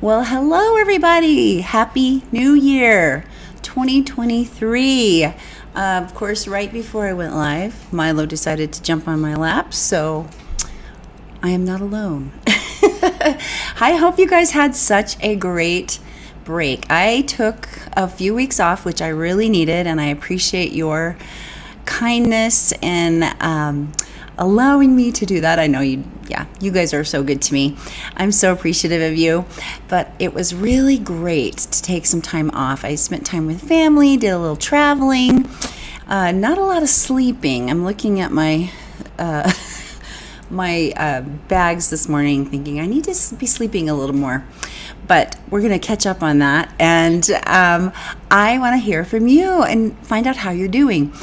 Well, hello everybody. Happy New Year 2023. Of course, right before I went live, Milo decided to jump on my lap, so I am not alone. I hope you guys had such a great break. I took a few weeks off, which I really needed, and I appreciate your kindness and allowing me to do that. I know you guys are so good to me. I'm so appreciative of you, but it was really great to take some time off. I spent time with family, did a little traveling, not a lot of sleeping. I'm looking at my bags this morning thinking I need to be sleeping a little more, but we're going to catch up on that. And I want to hear from you and find out how you're doing.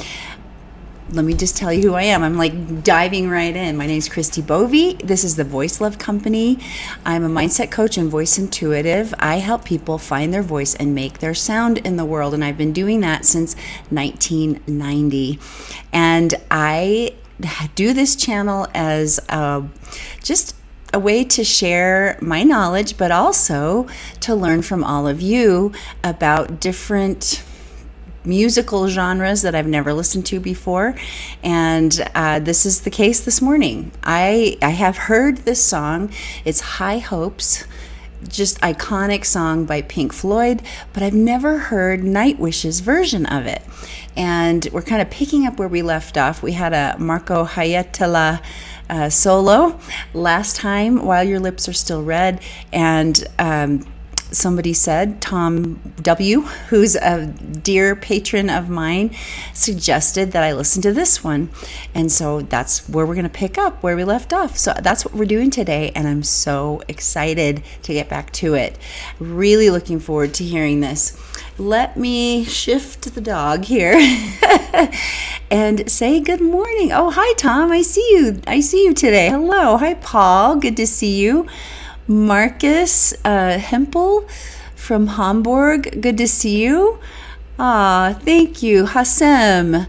Let me just tell you who I am. I'm like diving right in. My name is Christi Bovee. This is the Voice Love Company. I'm a mindset coach and voice intuitive. I help people find their voice and make their sound in the world. And I've been doing that since 1990. And I do this channel as just a way to share my knowledge, but also to learn from all of you about different musical genres that I've never listened to before. And this is the case this morning. I have heard this song. It's High Hopes, just iconic song by Pink Floyd, but I've never heard NIGHTWISH's version of it. And we're kind of picking up where we left off. We had a Marko Hietala solo last time, While Your Lips Are Still Red, and somebody said, Tom W., who's a dear patron of mine, suggested that I listen to this one. And so that's where we're going to pick up where we left off. So that's what we're doing today, and I'm so excited to get back to it. Really looking forward to hearing this. Let me shift the dog here and say good morning. Oh, hi, Tom. I see you. I see you today. Hello. Hi, Paul. Good to see you. Marcus Hempel from Hamburg, good to see you. Thank you. Hassem,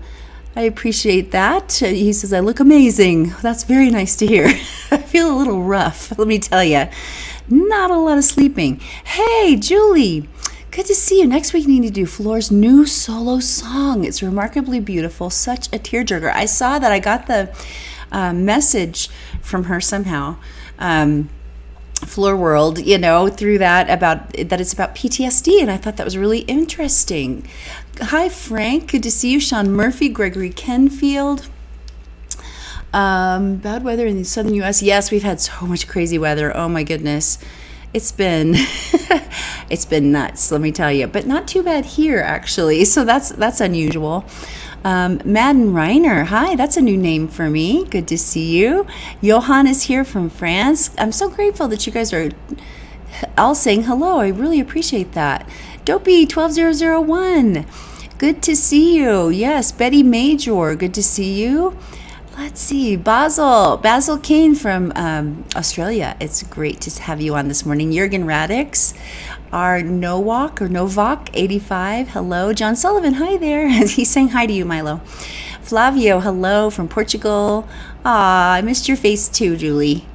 I appreciate that. He says, I look amazing. That's very nice to hear. I feel a little rough, let me tell you. Not a lot of sleeping. Hey, Julie, good to see you. Next week, we need to do Floor's new solo song. It's remarkably beautiful, such a tearjerker. I saw that. I got the message from her somehow. Floor World, through that, about that it's about PTSD, and I thought that was really interesting. Hi, Frank. Good to see you. Sean Murphy, Gregory Kenfield. Bad weather in the southern U.S. Yes, we've had so much crazy weather. Oh my goodness, it's been it's been nuts. Let me tell you, but not too bad here actually. So that's unusual. Madden Reiner, hi, that's a new name for me. Good to see you. Johan is here from France. I'm so grateful that you guys are all saying hello. I really appreciate that. Dopey 12001, good to see you. Yes, Betty Major, good to see you. Let's see, Basil Kane from Australia. It's great to have you on this morning. Jürgen Radix, our Novak 85. Hello, John Sullivan. Hi there. He's saying hi to you, Milo. Flavio, hello from Portugal. I missed your face too, Julie.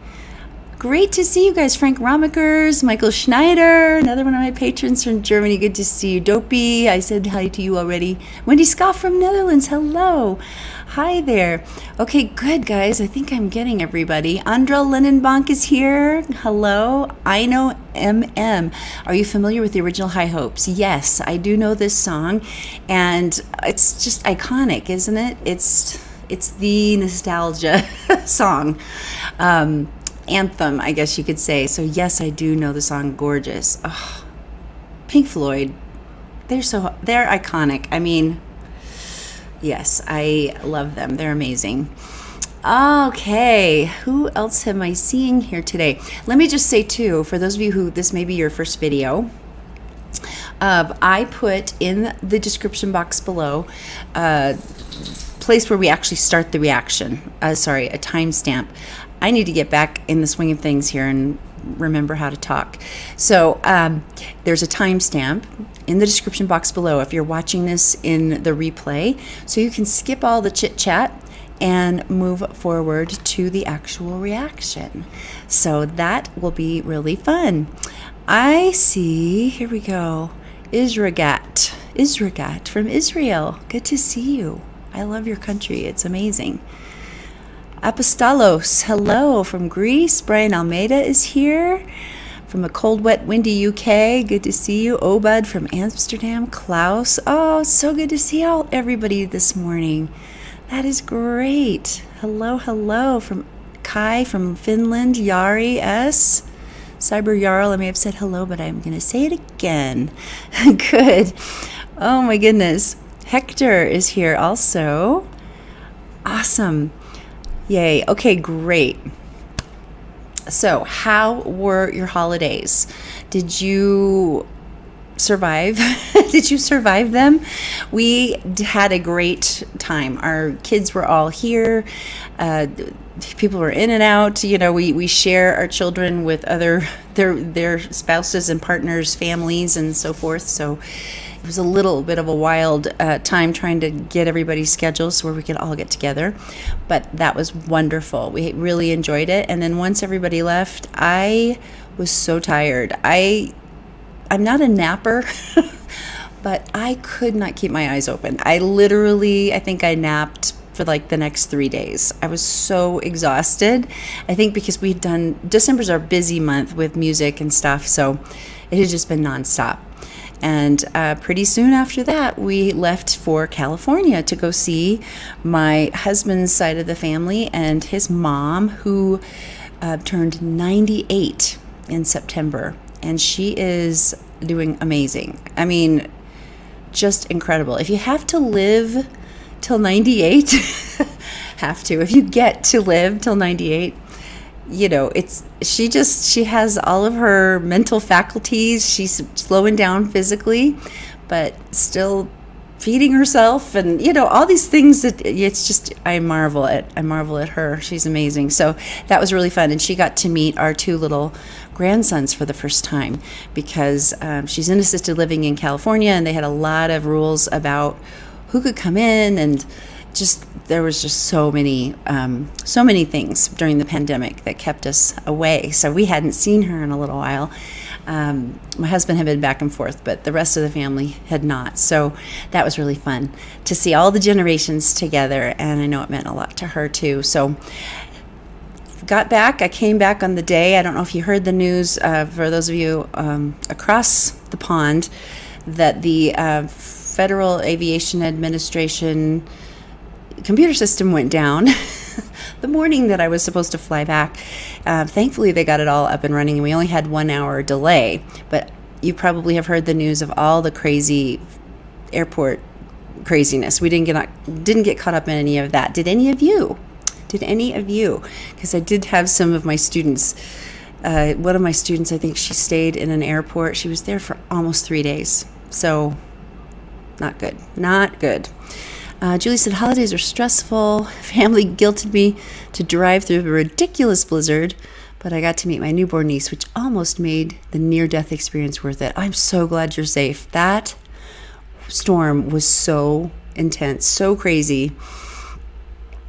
Great to see you guys. Frank Romikers, Michael Schneider, another one of my patrons from Germany. Good to see you. Dopey, I said hi to you already. Wendy Scott from Netherlands. Hello. Hi there. Okay, good, guys. I think I'm getting everybody. Andra Lindenbank is here. Hello. I know MM. Are you familiar with the original High Hopes? Yes, I do know this song, and it's just iconic, isn't it? It's the nostalgia song. Anthem, I guess you could say. So yes, I do know the song. Gorgeous. Oh, Pink Floyd, they're iconic. I mean, yes, I love them. They're amazing. Okay, who else am I seeing here today? Let me just say too, for those of you who this may be your first video, I put in the description box below a place where we actually start the reaction. A timestamp. I need to get back in the swing of things here and remember how to talk. So there's a timestamp in the description box below if you're watching this in the replay, so you can skip all the chit chat and move forward to the actual reaction. So that will be really fun. I see. Here we go. Isragat from Israel. Good to see you. I love your country. It's amazing. Apostolos, hello from Greece. Brian Almeida is here from a cold, wet, windy UK. Good to see you. Obad from Amsterdam. Klaus. Oh, so good to see everybody this morning. That is great. Hello from Kai from Finland. Yari S. Cyber Jarl, I may have said hello, but I'm going to say it again. Good. Oh my goodness. Hector is here also. Awesome. Yay. Okay, great. So, how were your holidays? Did you survive? Did you survive them? We had a great time. Our kids were all here. People were in and out. You know, we share our children with their spouses and partners, families, and so forth. So it was a little bit of a wild time trying to get everybody's schedules where we could all get together. But that was wonderful. We really enjoyed it. And then once everybody left, I was so tired. I'm not a napper, but I could not keep my eyes open. I think I napped for like the next 3 days. I was so exhausted. I think because December's our busy month with music and stuff, so it had just been nonstop. And pretty soon after that, we left for California to go see my husband's side of the family and his mom, who turned 98 in September. And she is doing amazing. I mean, just incredible. If you have to live till 98, if you get to live till 98, you know, she has all of her mental faculties. She's slowing down physically, but still feeding herself, and you know, all these things that it's just I marvel at her. She's amazing. So that was really fun, and she got to meet our two little grandsons for the first time, because she's in assisted living in California, and they had a lot of rules about who could come in, and there was just so many things during the pandemic that kept us away. So we hadn't seen her in a little while. My husband had been back and forth, but the rest of the family had not. So that was really fun to see all the generations together, and I know it meant a lot to her too. So I came back on the day. I don't know if you heard the news, for those of you across the pond, that the Federal Aviation Administration computer system went down the morning that I was supposed to fly back. Thankfully, they got it all up and running, and we only had 1 hour delay. But you probably have heard the news of all the crazy airport craziness. We didn't get caught up in any of that. Did any of you? Because I did have some of my students. One of my students, I think she stayed in an airport. She was there for almost 3 days. So not good. Julie said, holidays are stressful. Family guilted me to drive through a ridiculous blizzard, but I got to meet my newborn niece, which almost made the near-death experience worth it. I'm so glad you're safe. That storm was so intense, so crazy.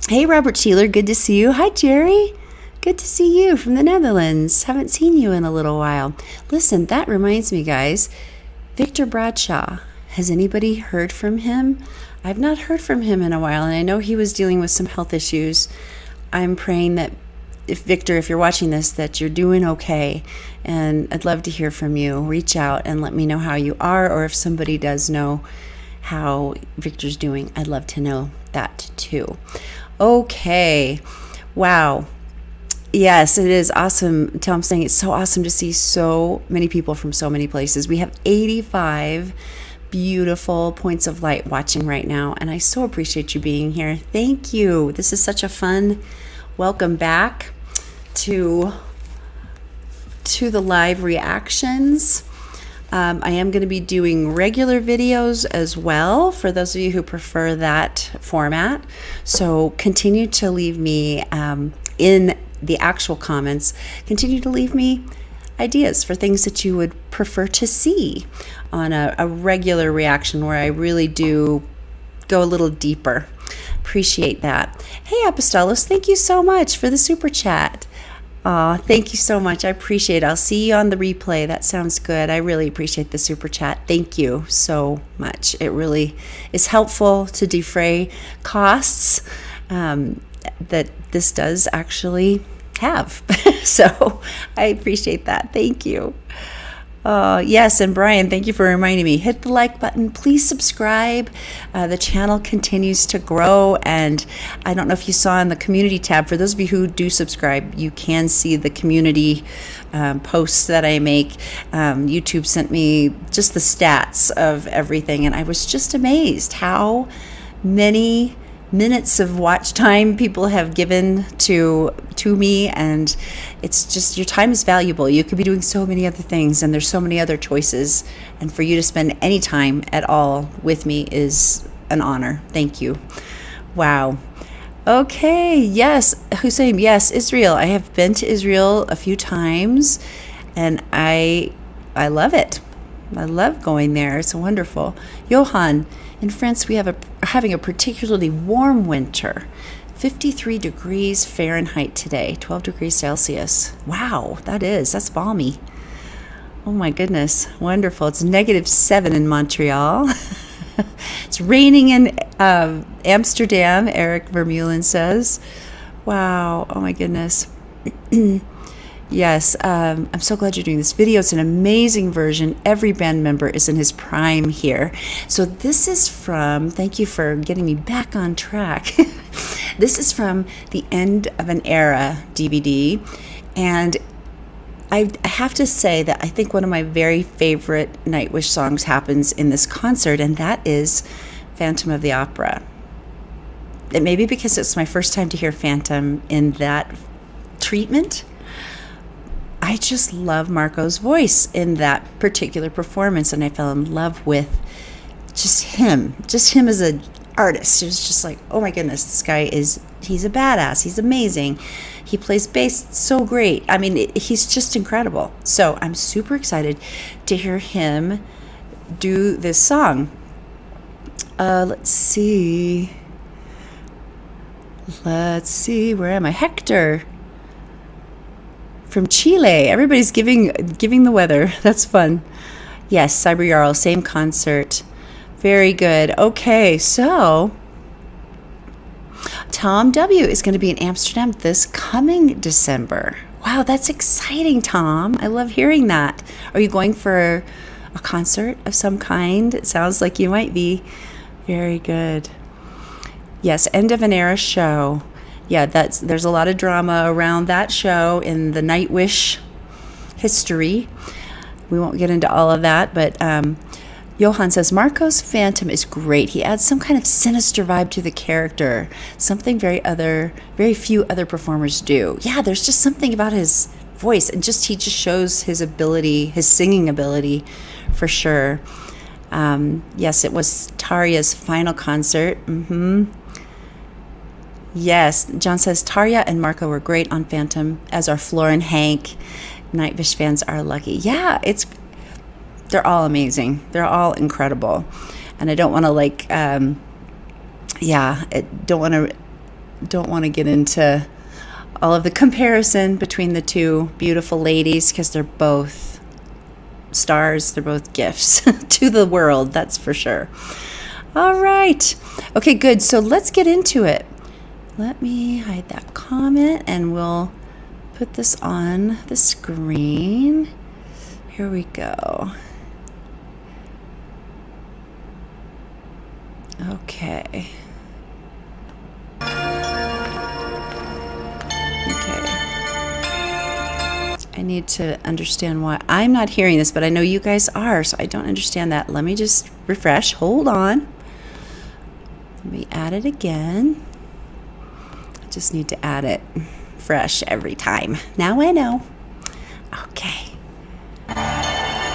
Hey, Robert Sheeler, good to see you. Hi, Jerry. Good to see you from the Netherlands. Haven't seen you in a little while. Listen, that reminds me, guys. Victor Bradshaw. Has anybody heard from him? I've not heard from him in a while, and I know he was dealing with some health issues. I'm praying that, Victor, if you're watching this, that you're doing okay, and I'd love to hear from you. Reach out and let me know how you are, or if somebody does know how Victor's doing, I'd love to know that too. Okay. Wow. Yes, it is awesome. I'm saying it's so awesome to see so many people from so many places. We have 85 beautiful points of light watching right now, and I so appreciate you being here. Thank you. This is such a fun welcome back to the live reactions. I am going to be doing regular videos as well for those of you who prefer that format. So continue to leave me in the actual comments, continue to leave me ideas for things that you would prefer to see on a regular reaction where I really do go a little deeper. Appreciate that. Hey, Apostolos, thank you so much for the super chat. Aw, thank you so much. I appreciate it. I'll see you on the replay. That sounds good. I really appreciate the super chat. Thank you so much. It really is helpful to defray costs that this does actually have. So I appreciate that. Thank you. Yes, and Brian, thank you for reminding me. Hit the like button. Please subscribe. The channel continues to grow, and I don't know if you saw in the community tab, for those of you who do subscribe, you can see the community posts that I make. YouTube sent me just the stats of everything, and I was just amazed how many minutes of watch time people have given to me, and it's just, your time is valuable. You could be doing so many other things, and there's so many other choices, and for you to spend any time at all with me is an honor. Thank you. Wow. Okay, yes, Hussein, yes, Israel. I have been to Israel a few times, and I love it. I love going there. It's wonderful. Johan, in France, we have having a particularly warm winter. 53 degrees Fahrenheit today, 12 degrees Celsius. Wow, that's balmy. Oh my goodness, wonderful. It's -7 in Montreal. It's raining in Amsterdam, Eric Vermeulen says. Wow, oh my goodness. Yes, I'm so glad you're doing this video. It's an amazing version. Every band member is in his prime here. So this is from, thank you for getting me back on track. This is from the End of an Era DVD. And I have to say that I think one of my very favorite Nightwish songs happens in this concert, and that is Phantom of the Opera. It may be because it's my first time to hear Phantom in that treatment. I just love Marko's voice in that particular performance, and I fell in love with just him as an artist. It was just like, oh my goodness, this guy he's a badass. He's amazing. He plays bass so great. I mean, he's just incredible. So I'm super excited to hear him do this song. Let's see, where am I? Hector from Chile. Everybody's giving the weather. That's fun. Yes, Cyber Jarl, same concert. Very good. Okay, so Tom W. is going to be in Amsterdam this coming December. Wow, that's exciting, Tom. I love hearing that. Are you going for a concert of some kind? It sounds like you might be. Very good. Yes, End of an Era show. Yeah, there's a lot of drama around that show in the Nightwish history. We won't get into all of that, but Johan says, Marko's Phantom is great. He adds some kind of sinister vibe to the character, something very few other performers do. Yeah, there's just something about his voice, and he just shows his ability, his singing ability, for sure. Yes, it was Tarja's final concert. Yes, John says, Tarja and Marko were great on Phantom, as are Floor and Hank. Nightwish fans are lucky. Yeah, they're all amazing. They're all incredible. And I don't want to don't want to get into all of the comparison between the two beautiful ladies, because they're both stars. They're both gifts to the world, that's for sure. All right. Okay, good. So let's get into it. Let me hide that comment, and we'll put this on the screen. Here we go. Okay. I need to understand why I'm not hearing this, but I know you guys are, so I don't understand that. Let me just refresh. Hold on. Let me add it again. I just need to add it fresh every time. Now I know. Okay.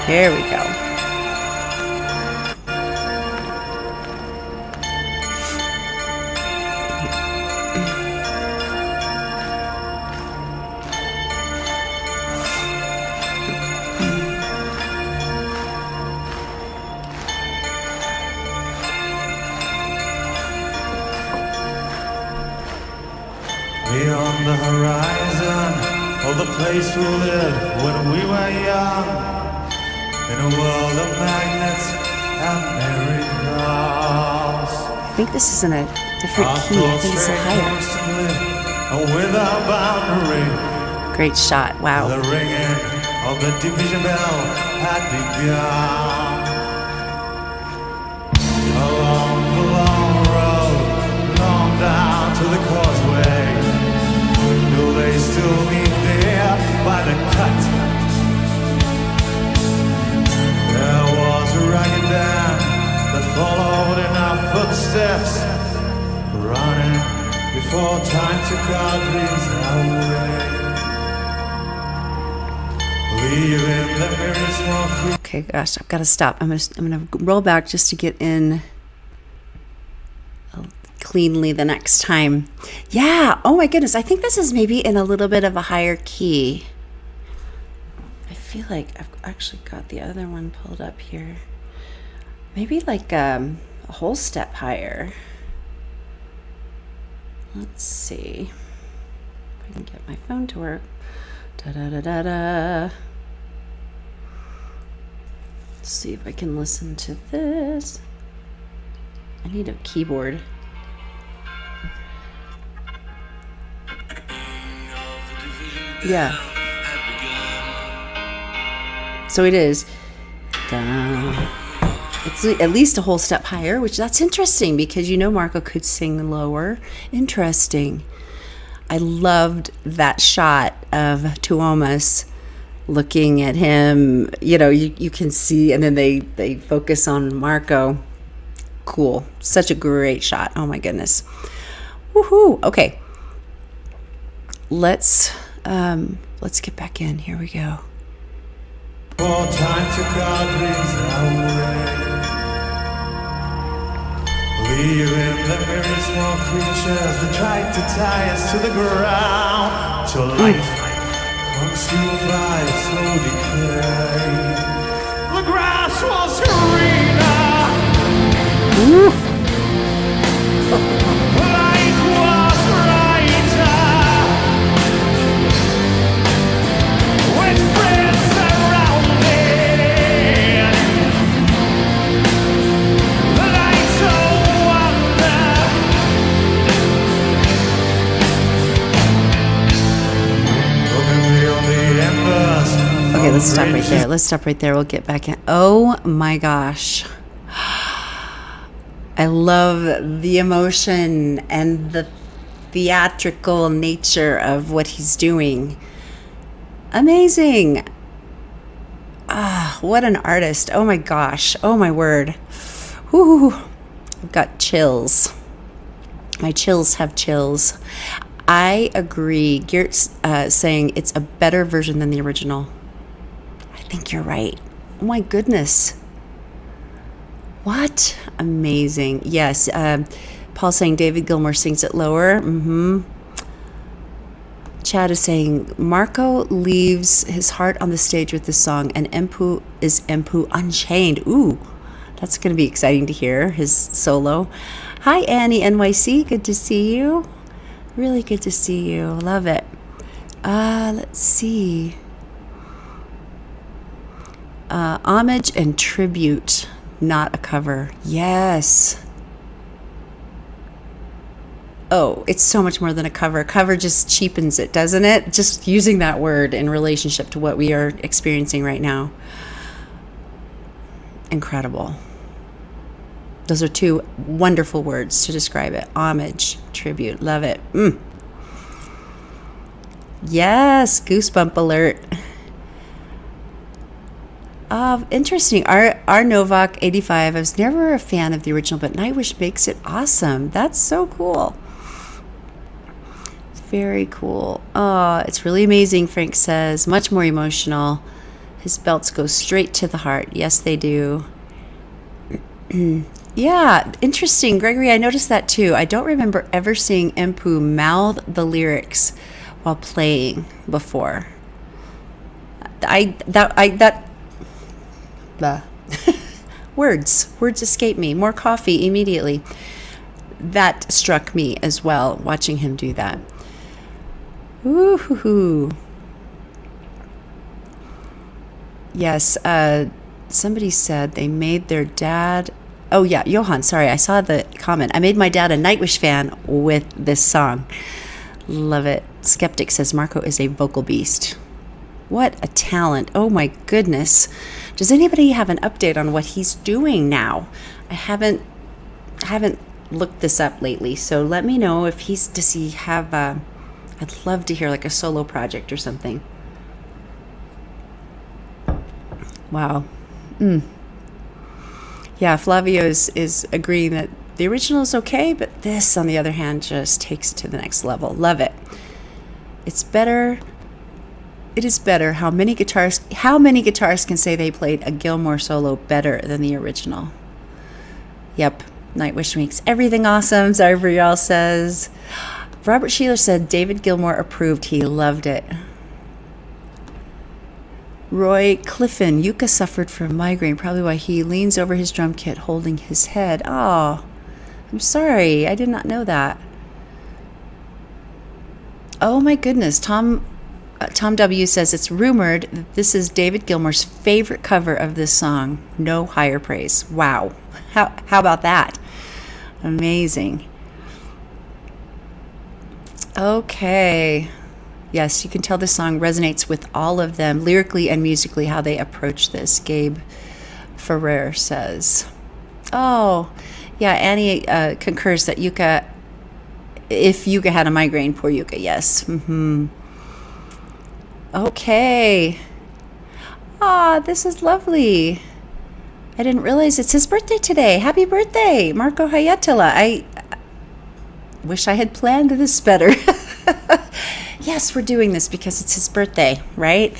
Here we go. Beyond the horizon, of the place we lived when we were young, in a world of magnets and miracles. I think this is in a different key. I think it's a higher. Without boundary, great shot. Wow. The ringing of the division bell had begun. Along the long road, long down to the causeway, do they still meet there by the cut? There was a ragged band that followed in our footsteps, running before time took our dreams away. Leaving the mirror smoke. Okay, gosh, I've got to stop. I'm gonna roll back just to get in cleanly the next time. Yeah. Oh my goodness. I think this is maybe in a little bit of a higher key. I feel like I've actually got the other one pulled up here. Maybe like a whole step higher. Let's see if I can get my phone to work. Da da da da da. Let's see if I can listen to this. I need a keyboard. Yeah. So it is. It's at least a whole step higher, which that's interesting because Marko could sing lower. Interesting. I loved that shot of Tuomas looking at him. You can see, and then they focus on Marko. Cool. Such a great shot. Oh my goodness. Woohoo. Okay. Let's get back in. Here we go. For time took our dreams away, leaving the very small creatures that tried to tie us to the ground, to life consumed by slow decay. The grass was greener. The light was brighter. With friends surrounded, the lights of wonder. Looking beyond the embers. Okay, let's stop right there. We'll get back in. Oh my gosh. I love the emotion and the theatrical nature of what he's doing. Amazing. What an artist. Oh my gosh. Oh my word. Whew. I've got chills. My chills have chills. I agree. Geert's saying it's a better version than the original. I think you're right. Oh my goodness. What? Amazing. Yes. Paul's saying David Gilmour sings it lower. Chad is saying Marko leaves his heart on the stage with this song, and Empu is Empu Unchained. Ooh, that's going to be exciting to hear, his solo. Hi, Annie NYC. Good to see you. Really good to see you. Love it. Let's see. Homage and tribute, not a cover. Yes. Oh, it's so much more than a cover. Cover just cheapens it, doesn't it? Just using that word in relationship to what we are experiencing right now. Incredible. Those are two wonderful words to describe it. Homage, tribute. Love it. Yes, goosebump alert. Interesting. Our Novak 85. I was never a fan of the original, but Nightwish makes it awesome. That's so cool. Very cool. Oh, it's really amazing, Frank says. Much more emotional. His belts go straight to the heart. Yes, they do. Yeah, interesting. Gregory, I noticed that too. I don't remember ever seeing Empu mouth the lyrics while playing before. Words escape me. More coffee immediately. That struck me as well, watching him do that. Woo-hoo-hoo. Yes, somebody said they made their dad... Oh, yeah, Johan, sorry, I saw the comment. I made my dad a Nightwish fan with this song. Love it. Skeptic says Marko is a vocal beast. What a talent. Oh, my goodness. Does anybody have an update on what he's doing now? I haven't looked this up lately, so let me know if does he have I'd love to hear like a solo project or something. Wow. Yeah, Flavio is agreeing that the original is okay, but this, on the other hand, just takes it to the next level. Love it. It is better. How many guitarists can say they played a Gilmour solo better than the original? Yep. Nightwish makes everything awesome, Zarbriel says. Robert Sheeler said David Gilmour approved. He loved it. Roy Clifton, Yuka suffered from migraine, probably why he leans over his drum kit holding his head. Oh, I'm sorry. I did not know that. Oh my goodness. Tom W says it's rumored that this is David Gilmour's favorite cover of this song. No higher praise. Wow. How about that? Amazing. Okay. Yes, you can tell this song resonates with all of them, lyrically and musically, how they approach this, Gabe Ferrer says. Oh, yeah, Annie concurs that Yuka, if Yuka had a migraine, poor Yuka, yes. Mm-hmm. Okay. This is lovely. I didn't realize it's his birthday today. Happy birthday, Marko Hietala. I wish I had planned this better. Yes, we're doing this because it's his birthday, right?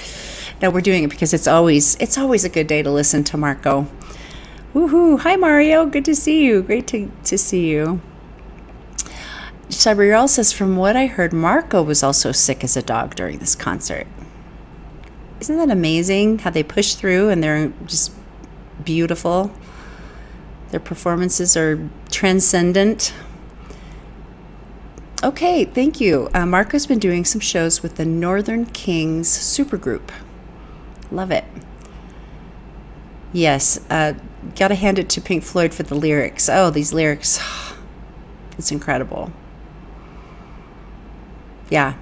No, we're doing it because it's always a good day to listen to Marko. Woohoo! Hi, Mario. Good to see you. Great to see you. Sabriel says, from what I heard, Marko was also sick as a dog during this concert. Isn't that amazing how they push through and they're just beautiful? Their performances are transcendent. Okay, thank you. Marko's been doing some shows with the Northern Kings supergroup. Love it. Yes, gotta hand it to Pink Floyd for the lyrics. Oh, these lyrics. It's incredible. Yeah.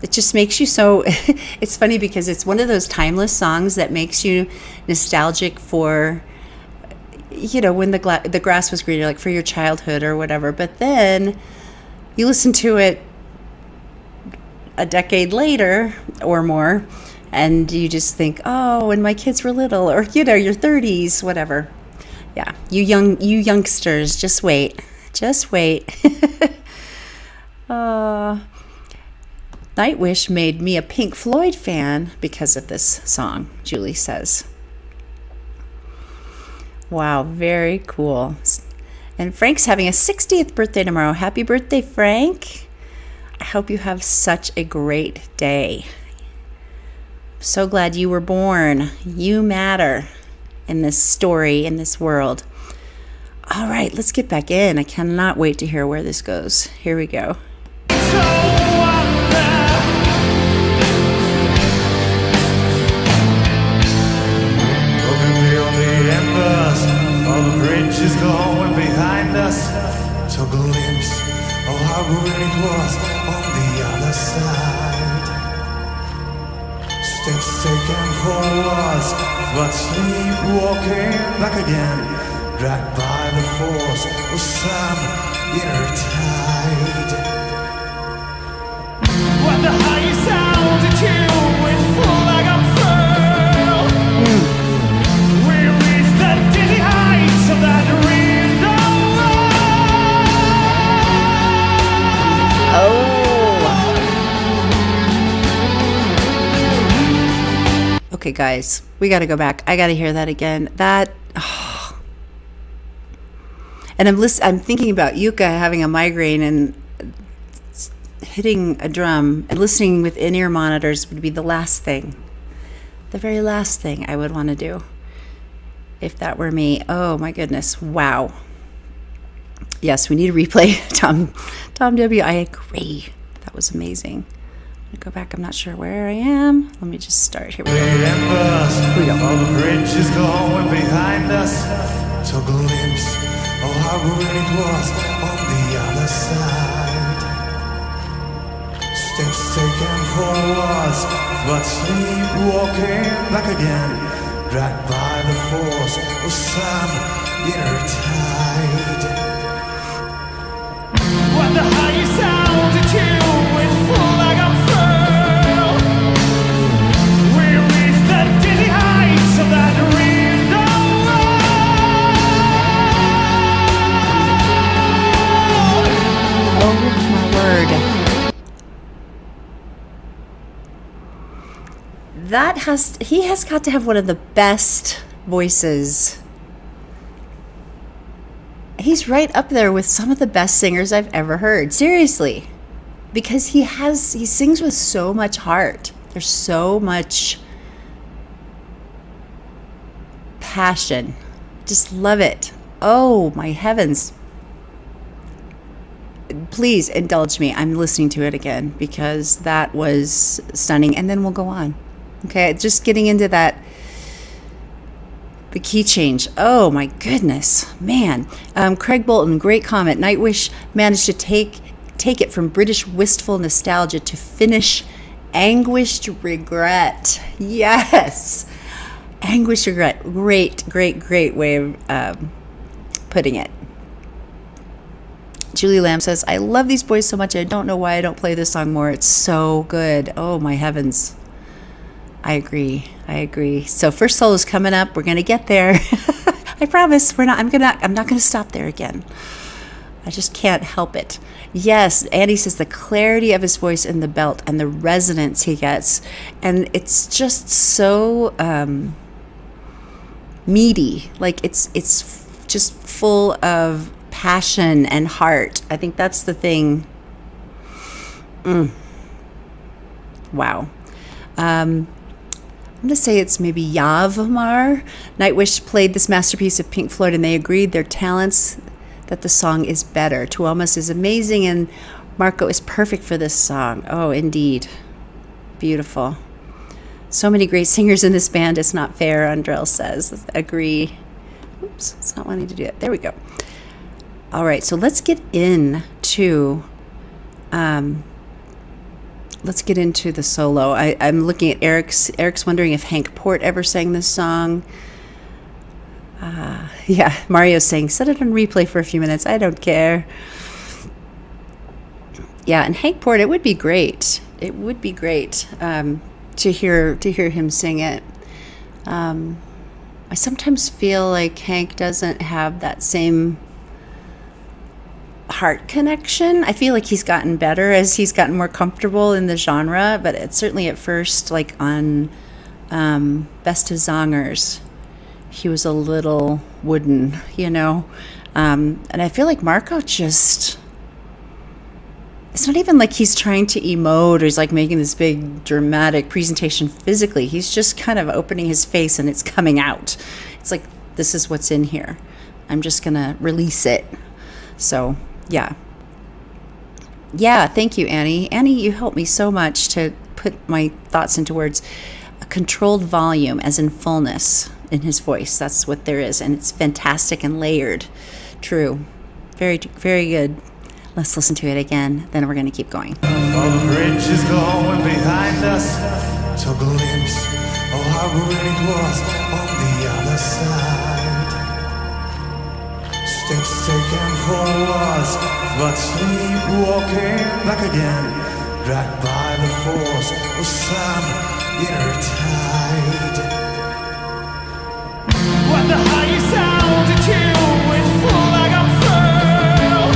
It just makes you so... It's funny because it's one of those timeless songs that makes you nostalgic for, when the grass was greener, like for your childhood or whatever. But then you listen to it a decade later or more, and you just think, oh, when my kids were little, or, your 30s, whatever. Yeah, you youngsters, just wait. Just wait. Nightwish made me a Pink Floyd fan because of this song, Julie says. Wow, very cool. And Frank's having a 60th birthday tomorrow. Happy birthday, Frank. I hope you have such a great day. So glad you were born. You matter in this story, in this world. All right, let's get back in. I cannot wait to hear where this goes. Here we go. All the bridges going behind us. Took a glimpse of how good it was on the other side. Steps taken forwards, but sleepwalking back again, dragged by the force of some inner tide. When the highest altitude went full like a pearl, we reached the dizzy heights of that window. Okay, guys, we got to go back. I got to hear that again. And I'm thinking about Yuka having a migraine and hitting a drum and listening with in-ear monitors would be the very last thing I would want to do if that were me. Oh my goodness. Wow. Yes, we need to replay Tom W. I agree. That was amazing. Go back. I'm not sure where I am. Let me just start. Here we go. Here we go. All the bridges going behind us. Took a glimpse of how good it was on the other side. Steps taken forwards, but sleepwalking back again. Dragged by the force of some inner tide. What the highest altitude is full like I'm furled. We reach the dizzy heights of that window. Oh my word. He has got to have one of the best voices. He's right up there with some of the best singers I've ever heard. Seriously. Because he sings with so much heart. There's so much passion. Just love it. Oh my heavens. Please indulge me. I'm listening to it again because that was stunning. And then we'll go on. Okay, just getting into that, the key change. Oh my goodness, man. Craig Bolton, great comment. Nightwish managed to take it from British wistful nostalgia to Finnish anguished regret. Yes, anguished regret. Great way of putting it. Julie Lamb says, I love these boys so much. I don't know why I don't play this song more. It's so good. Oh my heavens. I agree. So first solo is coming up. We're gonna get there. I promise. I'm not gonna stop there again. I just can't help it. Yes, Andy says the clarity of his voice in the belt and the resonance he gets, and it's just so meaty. Like it's just full of passion and heart. I think that's the thing. Wow. I'm going to say it's maybe Yavmar. Nightwish played this masterpiece of Pink Floyd and they agreed their talents that the song is better. Tuomas is amazing and Marko is perfect for this song. Oh, indeed. Beautiful. So many great singers in this band. It's not fair, Andrell says. Agree. Oops, it's not wanting to do it. There we go. All right, so let's get into the solo. I'm looking at Eric's wondering if Hank Port ever sang this song. Yeah, Mario's saying, set it on replay for a few minutes. I don't care. Yeah, and Hank Port, it would be great. It would be great to hear him sing it. I sometimes feel like Hank doesn't have that same heart connection. I feel like he's gotten better as he's gotten more comfortable in the genre, but it's certainly at first, like on Best of Zongers, he was a little wooden, and I feel like Marko just, it's not even like he's trying to emote or he's like making this big dramatic presentation physically. He's just kind of opening his face and it's coming out. It's like, this is what's in here. I'm just gonna release it. So yeah, thank you, Annie. You helped me so much to put my thoughts into words. A controlled volume, as in fullness in his voice. That's what there is, and it's fantastic and layered. True. Very, very good. Let's listen to it again, then we're going to keep going. All the bridges going behind us. Took a glimpse of how good it was on the other side. Steps taken forwards, but sleepwalking back again. Dragged by the force of some inner tide. What the highest altitude is full like I'm furled.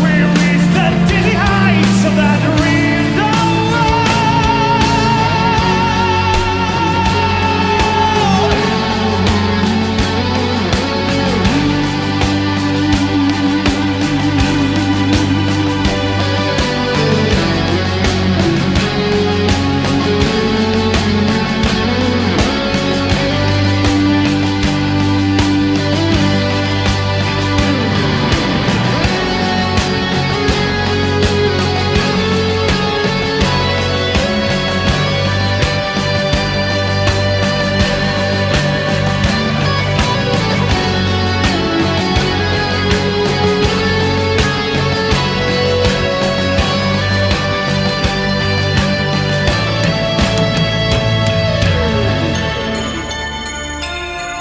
We reach the dizzy heights of that window.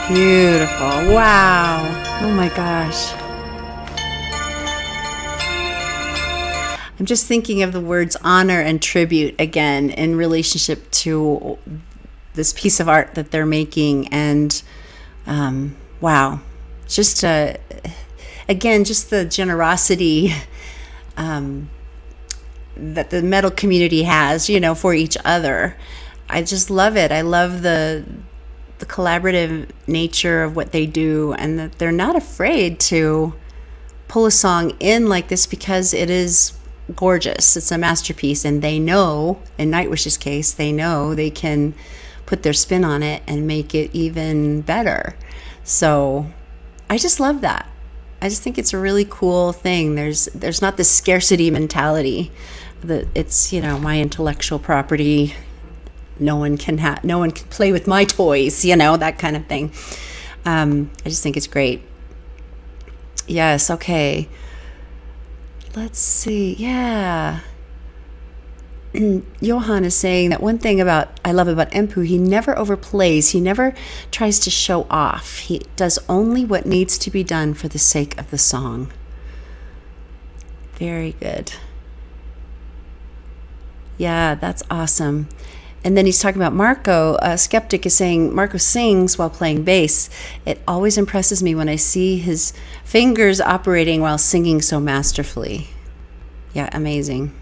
Beautiful. Wow. Oh my gosh. I'm just thinking of the words honor and tribute again in relationship to this piece of art that they're making. And wow. Just again, just the generosity that the metal community has, you know, for each other. I just love it. I love the collaborative nature of what they do, and that they're not afraid to pull a song in like this because it is gorgeous. It's a masterpiece, and they know, in Nightwish's case, they know they can put their spin on it and make it even better. So I just love that. I just think it's a really cool thing. There's not this scarcity mentality that it's, you know, my intellectual property. No one can play with my toys, you know, that kind of thing. I just think it's great. Yes, okay. Let's see. Yeah. Johan is saying that one thing I love about Empu, he never overplays. He never tries to show off. He does only what needs to be done for the sake of the song. Very good. Yeah, that's awesome. And then he's talking about Marko. Skeptic is saying, Marko sings while playing bass. It always impresses me when I see his fingers operating while singing so masterfully. Yeah, amazing.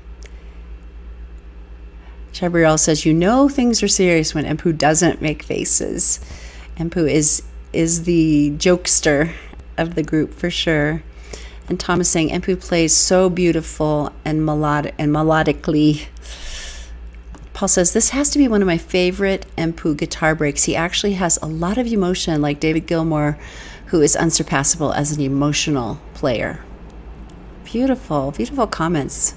Chabriel says, you know things are serious when Empu doesn't make faces. Empu is the jokester of the group for sure. And Tom is saying, Empu plays so beautiful and melodically. Paul says, this has to be one of my favorite Empu guitar breaks. He actually has a lot of emotion, like David Gilmour, who is unsurpassable as an emotional player. Beautiful, beautiful comments.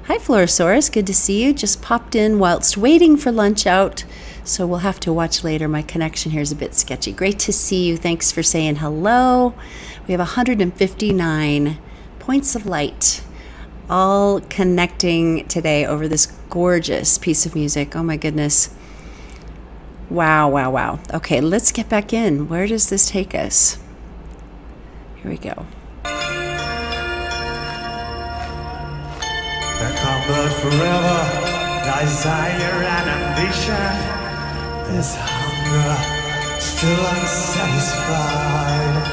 Hi, Florosaurus. Good to see you. Just popped in whilst waiting for lunch out, so we'll have to watch later. My connection here is a bit sketchy. Great to see you. Thanks for saying hello. We have 159 points of light, all connecting today over this gorgeous piece of music. Oh my goodness. Wow, wow, wow. Okay, let's get back in. Where does this take us? Here we go. There comfort forever, desire and ambition. This hunger still unsatisfied.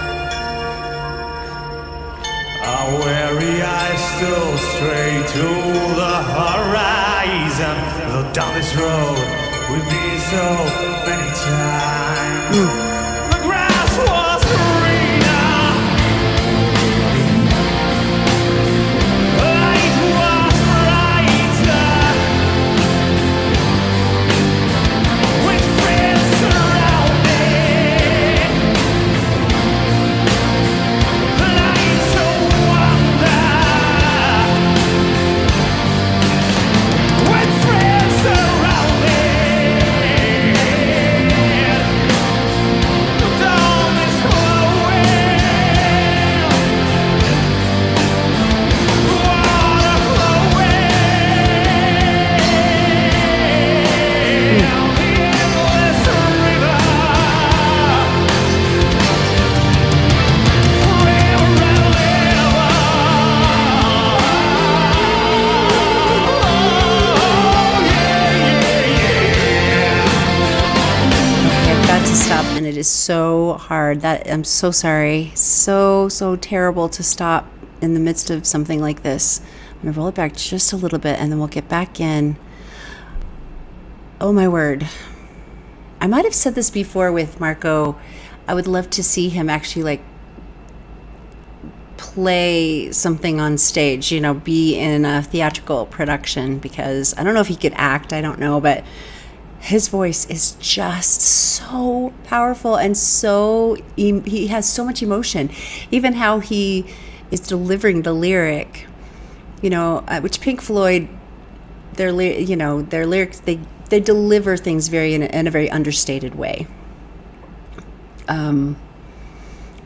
Our weary eyes still stray to the horizon. Though down this road we've been so many times. The grass was greener. Light was brighter. With friends surrounding. Lights of wonder. With friends surrounding. The dawn is glowing. Water flowing. The endless river. Forever and ever. I've got to stop, and it is so hard. I'm so sorry. So terrible to stop in the midst of something like this. I'm going to roll it back just a little bit, and then we'll get back in. Oh my word. I might have said this before with Marko. I would love to see him actually like play something on stage, you know, be in a theatrical production, because I don't know if he could act, I don't know, but his voice is just so powerful, and so he has so much emotion. Even how he is delivering the lyric, you know, which Pink Floyd, their lyrics, they deliver things in a very understated way,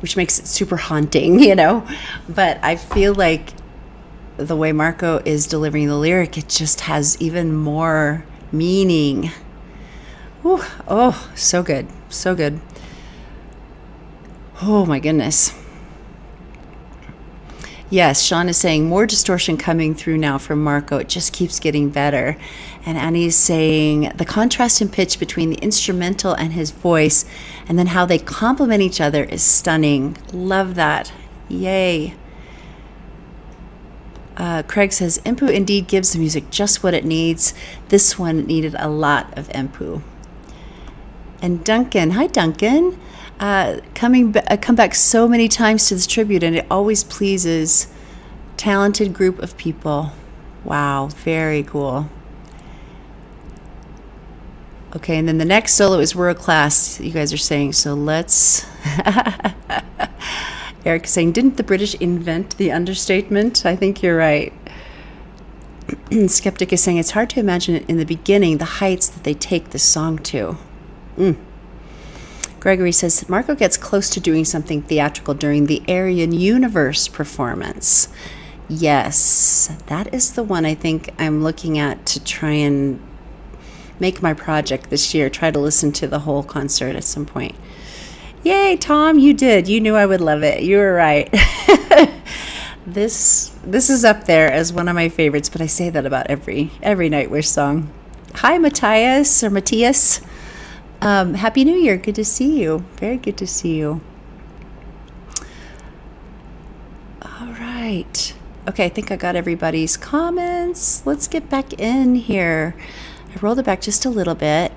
which makes it super haunting, you know. But I feel like the way Marko is delivering the lyric, it just has even more meaning. Ooh, oh, so good, so good. Oh my goodness. Yes, Sean is saying more distortion coming through now from Marko. It just keeps getting better. And Annie's saying the contrast in pitch between the instrumental and his voice, and then how they complement each other, is stunning. Love that. Yay. Craig says, Empu indeed gives the music just what it needs. This one needed a lot of Empu. And Duncan, hi Duncan. Come back so many times to this tribute, and it always pleases. Talented group of people. Wow, very cool. Okay, and then the next solo is world class, you guys are saying, so let's... Eric is saying, didn't the British invent the understatement? I think you're right. Skeptic is saying, it's hard to imagine in the beginning the heights that they take this song to. Gregory says, Marko gets close to doing something theatrical during the Aryan Universe performance. Yes, that is the one I think I'm looking at to try and make my project this year. Try to listen to the whole concert at some point. Yay, Tom, you did. You knew I would love it. You were right. This is up there as one of my favorites, but I say that about every Nightwish song. Hi, Matthias. Happy New Year. Good to see you. Very good to see you. All right. Okay, I think I got everybody's comments. Let's get back in here. I rolled it back just a little bit.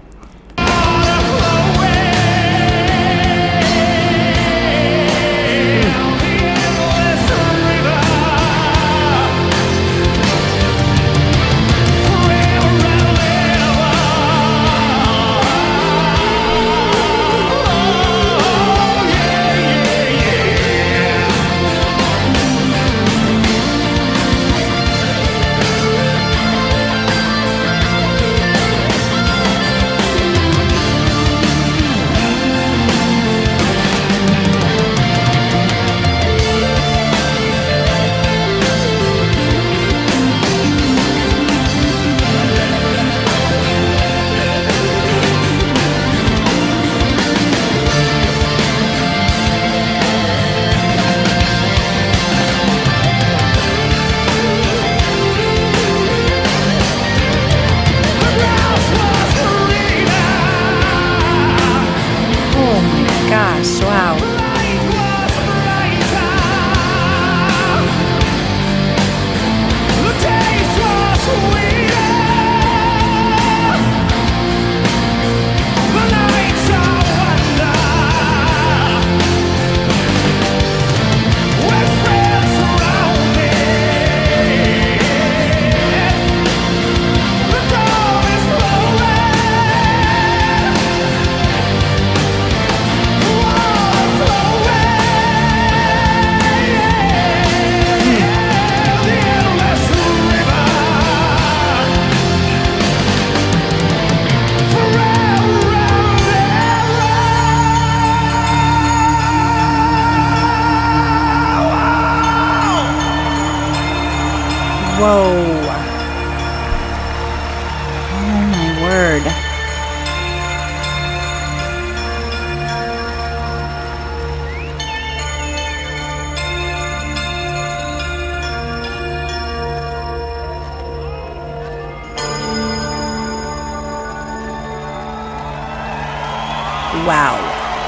Wow.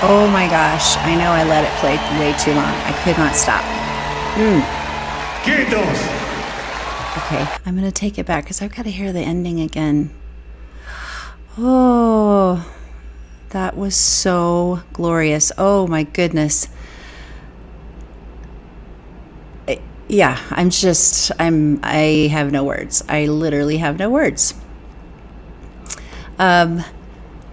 Oh my gosh. I know I let it play way too long. I could not stop. Okay, I'm going to take it back because I've got to hear the ending again. Oh, that was so glorious. Oh my goodness. Yeah, I have no words. I literally have no words.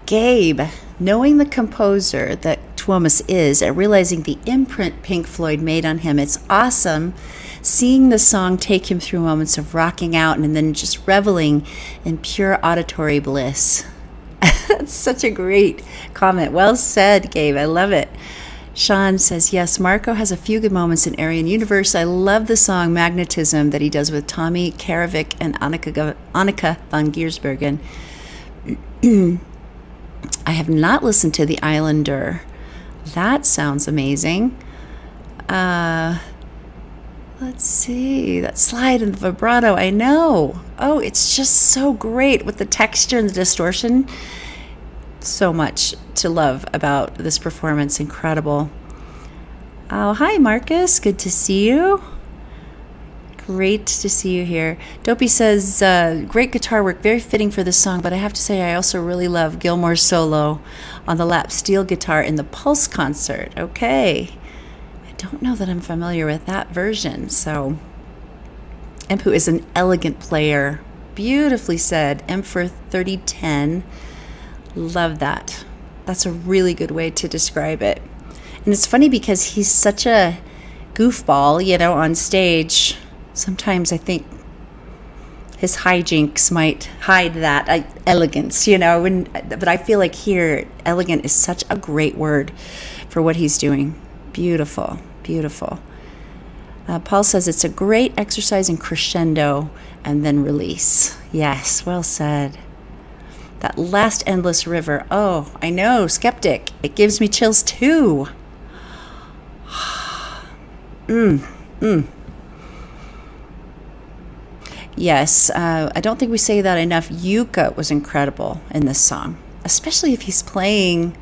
Gabe, knowing the composer that Tuomas is and realizing the imprint Pink Floyd made on him, it's awesome seeing the song take him through moments of rocking out and then just reveling in pure auditory bliss. That's such a great comment. Well said, Gabe. I love it. Sean says, yes, Marko has a few good moments in Aryan Universe. I love the song Magnetism that he does with Tommy Karavik and Annika van Giersbergen. I have not listened to The Islander. That sounds amazing. Let's see, that slide and the vibrato, I know. Oh, it's just so great with the texture and the distortion. So much to love about this performance, incredible. Oh, hi Marcus, good to see you. Great to see you here. Dopey says, great guitar work, very fitting for this song, but I have to say I also really love Gilmour's solo on the lap steel guitar in the Pulse concert. Okay. I don't know that I'm familiar with that version, so. Empu is an elegant player. Beautifully said. M for 3010. Love that. That's a really good way to describe it. And it's funny because he's such a goofball, you know, on stage. Sometimes I think his hijinks might hide that elegance, you know, but I feel like here, elegant is such a great word for what he's doing. Beautiful, beautiful. Paul says it's a great exercise in crescendo and then release. Yes, well said. That last endless river. Oh, I know, skeptic. It gives me chills too. Yes, I don't think we say that enough. Yuka was incredible in this song, especially if he's playing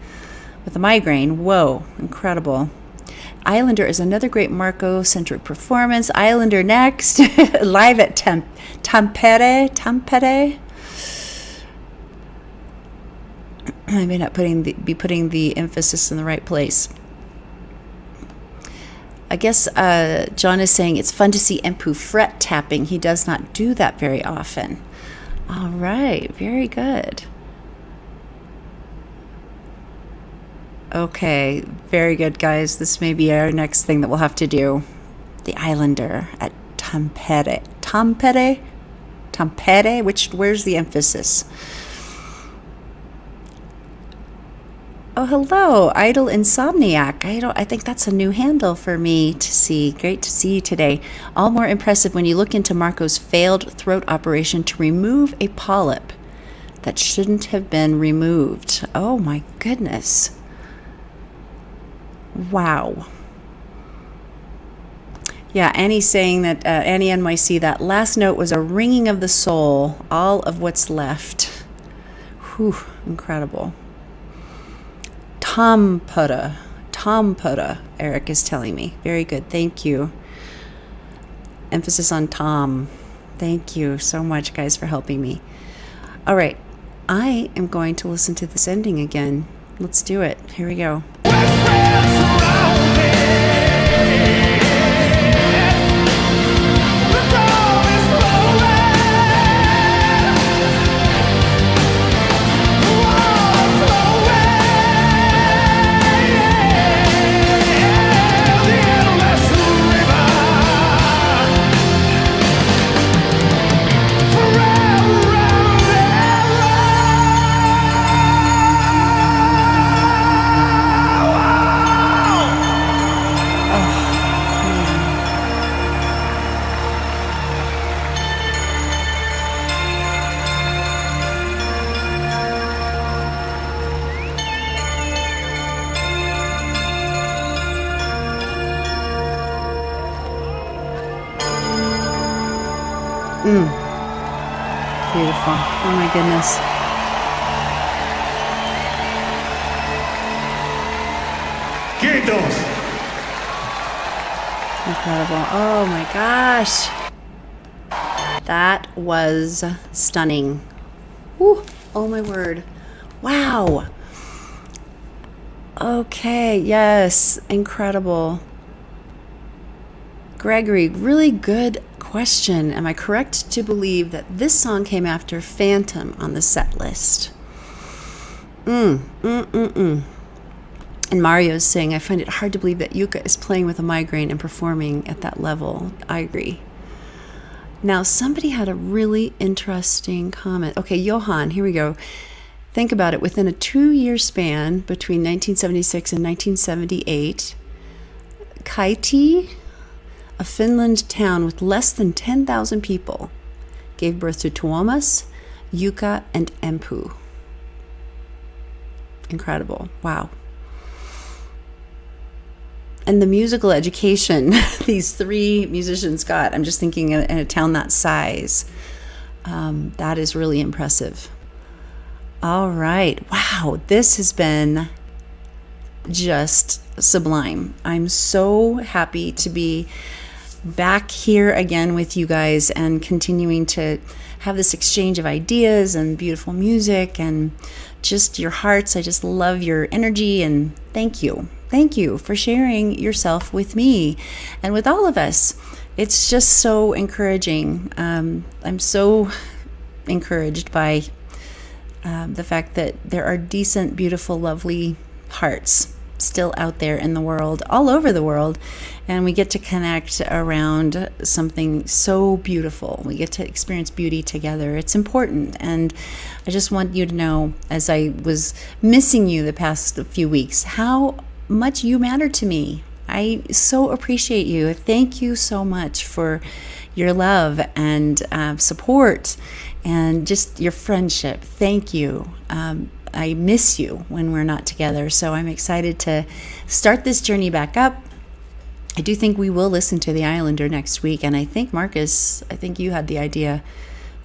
with a migraine. Whoa, incredible. Islander is another great Marko-centric performance. Islander next, live at Tampere. I may not be putting the emphasis in the right place. I guess John is saying it's fun to see Empu fret tapping. He does not do that very often. All right, very good. Okay, very good, guys. This may be our next thing that we'll have to do. The Islander at Tampere. Tampere? Where's the emphasis? Oh, hello, Idle Insomniac. I think that's a new handle for me to see. Great to see you today. All more impressive when you look into Marko's failed throat operation to remove a polyp that shouldn't have been removed. Oh my goodness. Wow. Yeah, Annie's saying that, Annie NYC, that last note was a ringing of the soul, all of what's left. Whew, incredible. Tampere, Eric is telling me. Very good, thank you. Emphasis on Tom. Thank you so much, guys, for helping me. All right, I am going to listen to this ending again. Let's do it. Here we go. Beautiful. Oh my goodness. Gritos. Incredible. Oh my gosh. That was stunning. Whew. Oh my word. Wow. Okay, yes. Incredible. Gregory, really good question. Am I correct to believe that this song came after Phantom on the set list? And Mario's saying, I find it hard to believe that Yuka is playing with a migraine and performing at that level. I agree. Now, somebody had a really interesting comment. Okay, Johan, here we go. Think about it. Within a 2-year span between 1976 and 1978, Kaiti, a Finland town with less than 10,000 people, gave birth to Tuomas, Yuka, and Empu. Incredible. Wow. and the musical education these three musicians got. I'm just thinking in a town that size. That is really impressive. All right. Wow. This has been just sublime. I'm so happy to be back here again with you guys and continuing to have this exchange of ideas and beautiful music and just your hearts. I just love your energy, and thank you. Thank you for sharing yourself with me and with all of us. It's just so encouraging. I'm so encouraged by the fact that there are decent, beautiful, lovely hearts still out there in the world, all over the world, and we get to connect around something so beautiful. We get to experience beauty together. It's important, and I just want you to know, as I was missing you the past few weeks, how much you matter to me. I so appreciate you. Thank you so much for your love and support and just your friendship. Thank you. I miss you when we're not together, so I'm excited to start this journey back up. I do think we will listen to The Islander next week, and I think Marcus, I think you had the idea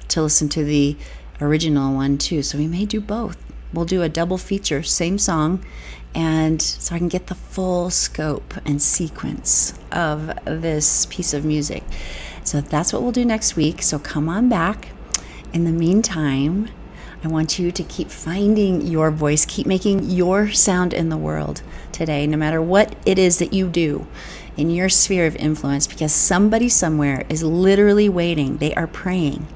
to listen to the original one too, so we may do both. We'll do a double feature, same song, and so I can get the full scope and sequence of this piece of music. So that's what we'll do next week, so come on back. In the meantime, I want you to keep finding your voice, keep making your sound in the world today, no matter what it is that you do in your sphere of influence, because somebody somewhere is literally waiting. They are praying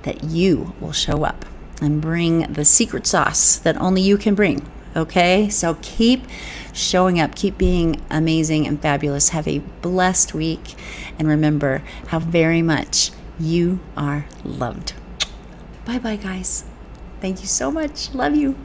that you will show up and bring the secret sauce that only you can bring. Okay? So keep showing up, keep being amazing and fabulous. Have a blessed week, and remember how very much you are loved. Bye-bye, guys. Thank you so much. Love you.